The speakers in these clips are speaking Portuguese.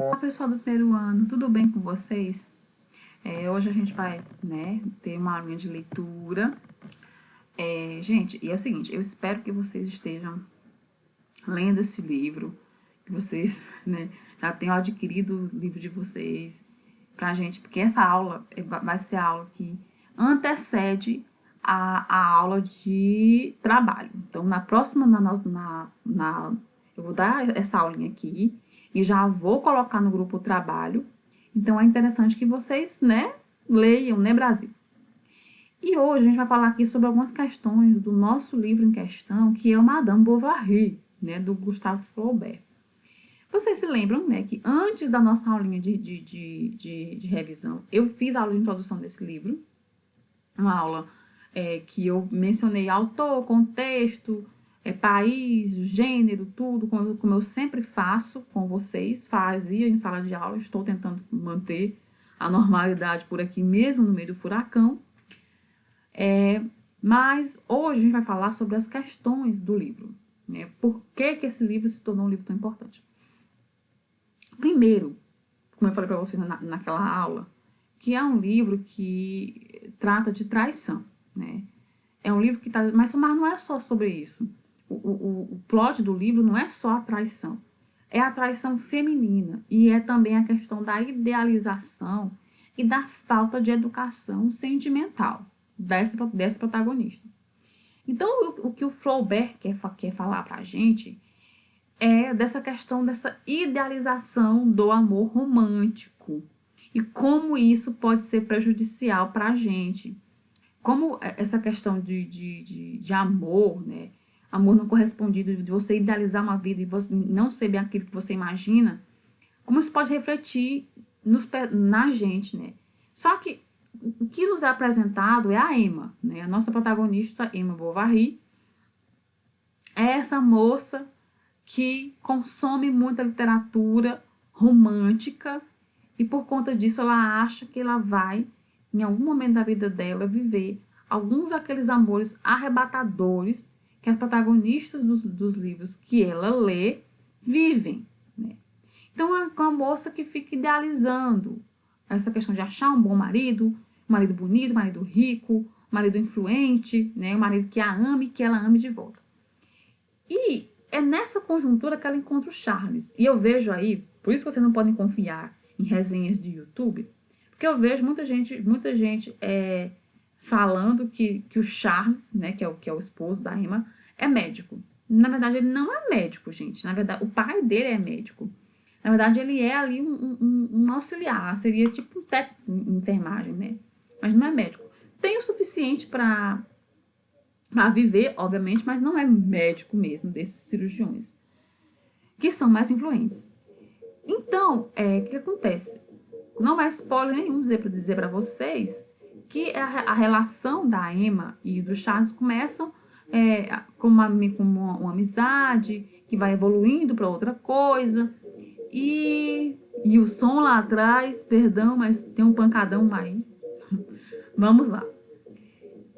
Olá, pessoal do primeiro ano, tudo bem com vocês? Hoje a gente vai, ter uma aulinha de leitura. Gente, e é o seguinte, eu espero que vocês estejam lendo esse livro, que vocês, já tenham adquirido o livro de vocês pra gente, porque essa aula vai ser a aula que antecede a aula de trabalho. Então, na próxima, eu vou dar essa aulinha aqui e já vou colocar no grupo o trabalho. Então, é interessante que vocês, leiam, Brasil? E hoje a gente vai falar aqui sobre algumas questões do nosso livro em questão, que é o Madame Bovary, do Gustave Flaubert. Vocês se lembram, que antes da nossa aulinha de revisão, eu fiz a aula de introdução desse livro, uma aula que eu mencionei autor, contexto, país, gênero, tudo, como eu sempre faço com vocês, fazia em sala de aula, estou tentando manter a normalidade por aqui mesmo no meio do furacão. Mas hoje a gente vai falar sobre as questões do livro, Por que esse livro se tornou um livro tão importante? Primeiro, como eu falei para vocês naquela aula, que é um livro que trata de traição, É um livro que tá, mas não é só sobre isso. O plot do livro não é só a traição, é a traição feminina e é também a questão da idealização e da falta de educação sentimental dessa protagonista. Então, o que o Flaubert quer falar pra gente é dessa questão dessa idealização do amor romântico e como isso pode ser prejudicial para a gente. Como essa questão de amor, amor não correspondido, de você idealizar uma vida e você não ser bem aquilo que você imagina, como isso pode refletir na gente, Só que o que nos é apresentado é a Emma, A nossa protagonista, Emma Bovary, é essa moça que consome muita literatura romântica e por conta disso ela acha que ela vai, em algum momento da vida dela, viver alguns daqueles amores arrebatadores que as protagonistas dos livros que ela lê vivem. Então é uma moça que fica idealizando essa questão de achar um bom marido, um marido bonito, um marido rico, um marido influente, um marido que a ame e que ela ame de volta. E é nessa conjuntura que ela encontra o Charles. E eu vejo aí, por isso que vocês não podem confiar em resenhas de YouTube, porque eu vejo muita gente falando que o Charles, que é o esposo da Emma, é médico. Na verdade, ele não é médico, gente. Na verdade, o pai dele é médico. Na verdade, ele é ali um auxiliar, seria tipo um técnico em enfermagem, Mas não é médico. Tem o suficiente para viver, obviamente, mas não é médico mesmo desses cirurgiões, que são mais influentes. Então, o que acontece? Não é spoiler nenhum dizer para vocês que a relação da Emma e do Charles começam com uma amizade que vai evoluindo para outra coisa. E o som lá atrás, perdão, mas tem um pancadão aí. Vamos lá.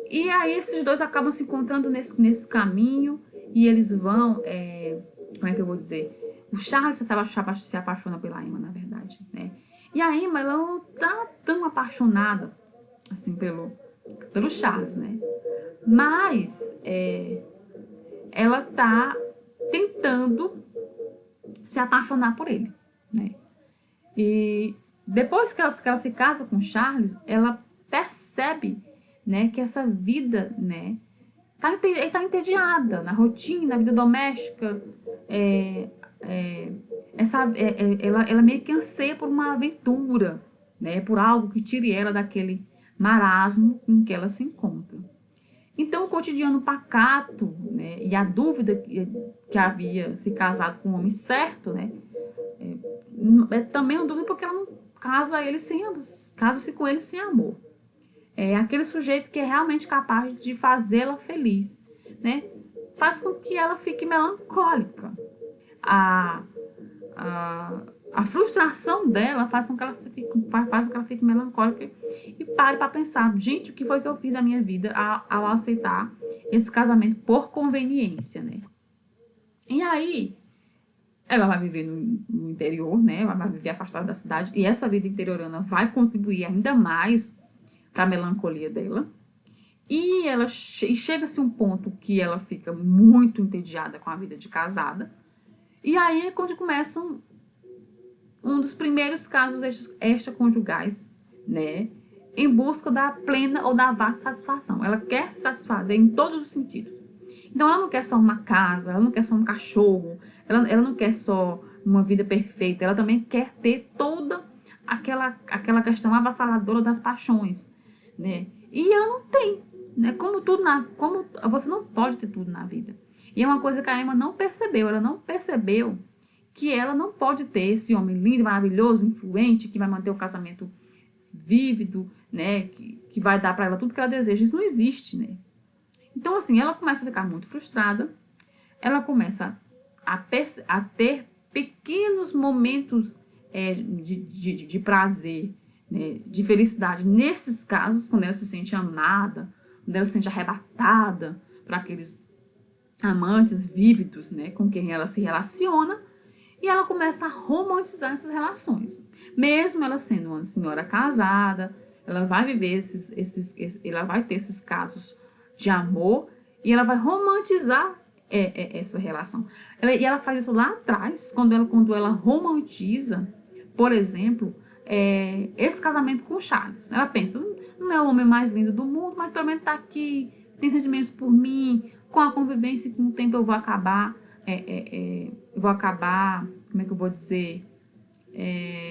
E aí esses dois acabam se encontrando nesse caminho e eles vão, como é que eu vou dizer? O Charles se apaixona pela Emma, na verdade, E a Emma, ela não tá tão apaixonada, assim, pelo Charles, Mas ela tá tentando se apaixonar por ele, E depois que ela se casa com o Charles, ela percebe, que essa vida, tá entediada na rotina, na vida doméstica. Ela meio que anseia por uma aventura, por algo que tire ela daquele marasmo em que ela se encontra. Então, o cotidiano pacato, e a dúvida que havia se casado com o homem certo, é também uma dúvida porque ela não casa-se com ele sem amor. É aquele sujeito que é realmente capaz de fazê-la feliz, Faz com que ela fique melancólica. A, a frustração dela faz com que ela fique melancólica e pare para pensar, gente, o que foi que eu fiz da minha vida ao aceitar esse casamento por conveniência, E aí, ela vai viver no interior, né? Ela vai viver afastada da cidade. E essa vida interiorana vai contribuir ainda mais para a melancolia dela. E ela chega-se um ponto que ela fica muito entediada com a vida de casada. E aí é quando começam um dos primeiros casos extraconjugais, né? Em busca da plena ou da vasta satisfação. Ela quer se satisfazer em todos os sentidos. Então ela não quer só uma casa, ela não quer só um cachorro, ela não quer só uma vida perfeita, ela também quer ter toda aquela questão avassaladora das paixões, né? E ela não tem, né? Como você não pode ter tudo na vida. E é uma coisa que a Emma não percebeu, ela não percebeu que ela não pode ter esse homem lindo, maravilhoso, influente, que vai manter o casamento vívido, né? Que vai dar para ela tudo que ela deseja. Isso não existe, né? Então, assim, ela começa a ficar muito frustrada, ela começa a ter pequenos momentos de prazer, né, de felicidade nesses casos, quando ela se sente amada, quando ela se sente arrebatada para aqueles amantes vívidos, né, com quem ela se relaciona, e ela começa a romantizar essas relações. Mesmo ela sendo uma senhora casada, ela vai viver ela vai ter esses casos de amor e ela vai romantizar essa relação. E ela faz isso lá atrás, quando ela romantiza, por exemplo, esse casamento com o Charles. Ela pensa, não é o homem mais lindo do mundo, mas pelo menos está aqui, tem sentimentos por mim, com a convivência e com o tempo eu vou acabar, como é que eu vou dizer,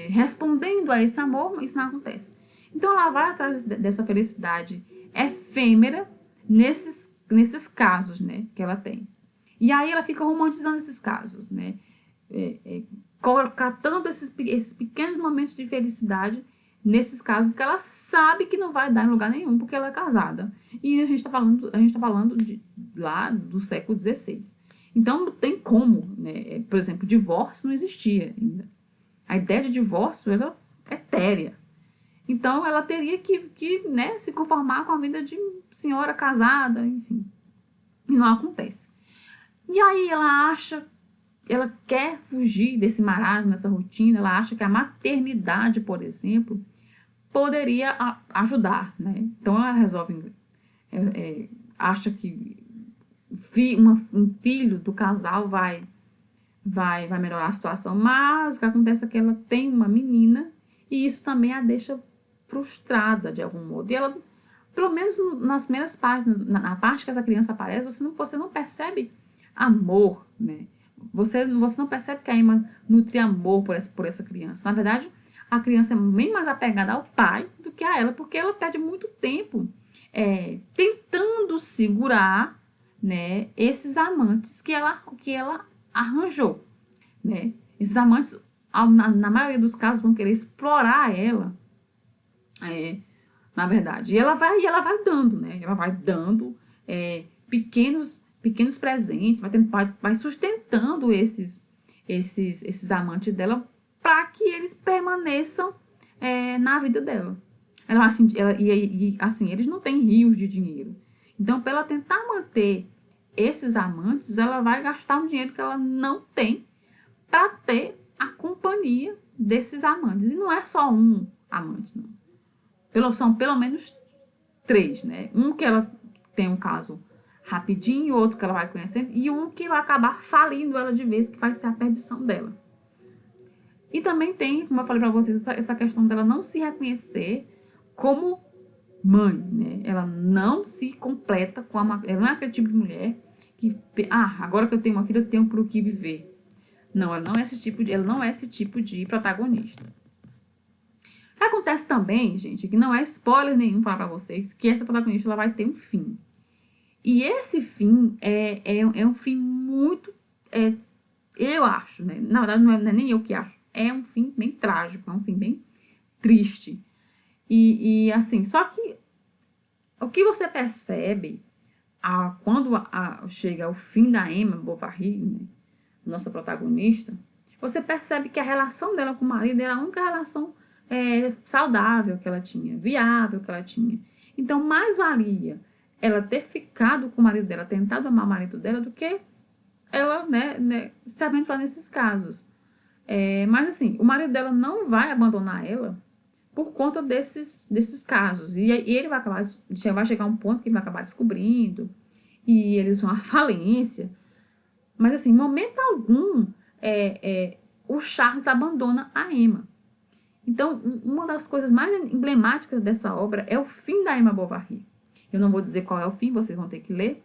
respondendo a esse amor, mas isso não acontece. Então ela vai atrás dessa felicidade efêmera nesses casos, né, que ela tem. E aí ela fica romantizando esses casos, né, catando esses pequenos momentos de felicidade nesses casos que ela sabe que não vai dar em lugar nenhum, porque ela é casada. E a gente tá falando lá do século XVI. Então não tem como, né? Por exemplo, divórcio não existia ainda. A ideia de divórcio era etérea. Então ela teria que né, se conformar com a vida de senhora casada, enfim. E não acontece. E aí ela quer fugir desse marasmo, dessa rotina, ela acha que a maternidade, por exemplo, poderia ajudar, né? Então ela resolve, acha que um filho do casal vai melhorar a situação, mas o que acontece é que ela tem uma menina e isso também a deixa frustrada de algum modo. E ela, pelo menos nas primeiras páginas, na parte que essa criança aparece, você não percebe amor, né? Você não percebe que a Emma nutre amor por essa criança. Na verdade, a criança é bem mais apegada ao pai do que a ela, porque ela perde muito tempo tentando segurar, né, esses amantes que ela arranjou, né? Esses amantes, na maioria dos casos, vão querer explorar ela, na verdade. E ela vai dando, né? Ela vai dando pequenos presentes, vai sustentando esses amantes dela para que eles permaneçam na vida dela. Assim, eles não têm rios de dinheiro. Então, para ela tentar manter esses amantes, ela vai gastar um dinheiro que ela não tem para ter a companhia desses amantes. E não é só um amante, não. São pelo menos 3, né? Um que ela tem um caso rapidinho, outro que ela vai conhecendo, e um que vai acabar falindo ela de vez, que vai ser a perdição dela. E também tem, como eu falei para vocês, essa questão dela não se reconhecer como mãe, né? Ela não se completa com ela não é aquele tipo de mulher que, agora que eu tenho uma filha, eu tenho por o que viver. Não, ela não é esse tipo de protagonista. O que acontece também, gente, que não é spoiler nenhum falar pra vocês, que essa protagonista ela vai ter um fim. E esse fim é um fim muito, eu acho, né? Na verdade, não é nem eu que acho. É um fim bem trágico, é um fim bem triste. E assim, só que o que você percebe quando chega ao fim da Emma Bovary, né, nossa protagonista, você percebe que a relação dela com o marido era a única relação saudável que ela tinha, viável que ela tinha. Então, mais valia ela ter ficado com o marido dela, tentado amar o marido dela, do que ela, se aventurar nesses casos. Mas assim, o marido dela não vai abandonar ela por conta desses casos. E ele vai chegar um ponto que ele vai acabar descobrindo e eles vão à falência. Mas assim, em momento algum, o Charles abandona a Emma. Então, uma das coisas mais emblemáticas dessa obra é o fim da Emma Bovary. Eu não vou dizer qual é o fim, vocês vão ter que ler.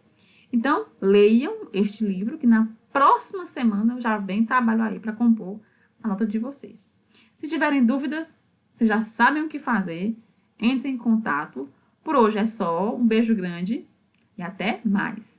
Então, leiam este livro, que na próxima semana eu já venho trabalho aí para compor a nota de vocês. Se tiverem dúvidas, vocês já sabem o que fazer. Entrem em contato. Por hoje é só. Um beijo grande e até mais.